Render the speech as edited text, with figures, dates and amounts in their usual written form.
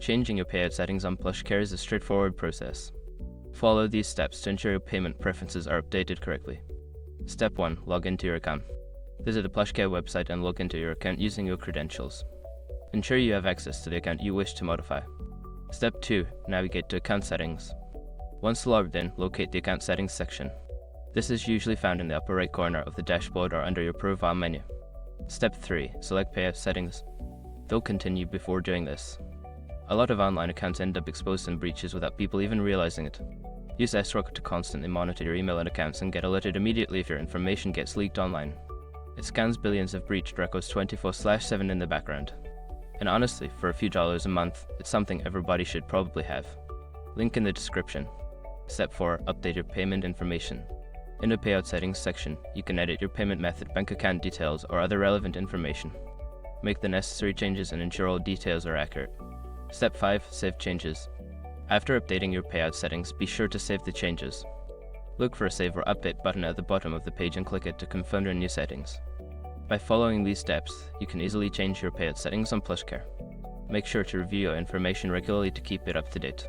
Changing your payout settings on PlushCare is a straightforward process. Follow these steps to ensure your payment preferences are updated correctly. Step 1. Log into your account. Visit the PlushCare website and log into your account using your credentials. Ensure you have access to the account you wish to modify. Step 2. Navigate to Account Settings. Once logged in, locate the Account Settings section. This is usually found in the upper right corner of the dashboard or under your profile menu. Step 3. Select Payout Settings. Don't continue before doing this. A lot of online accounts end up exposed in breaches without people even realizing it. Use SROC to constantly monitor your email and accounts and get alerted immediately if your information gets leaked online. It scans billions of breached records 24/7 in the background. And honestly, for a few dollars a month, it's something everybody should probably have. Link in the description. Step 4. Update your payment information. In the Payout Settings section, you can edit your payment method, bank account details, or other relevant information. Make the necessary changes and ensure all details are accurate. Step 5. Save changes. After updating your payout settings, be sure to save the changes. Look for a Save or Update button at the bottom of the page and click it to confirm your new settings. By following these steps, you can easily change your payout settings on PlushCare. Make sure to review your information regularly to keep it up to date.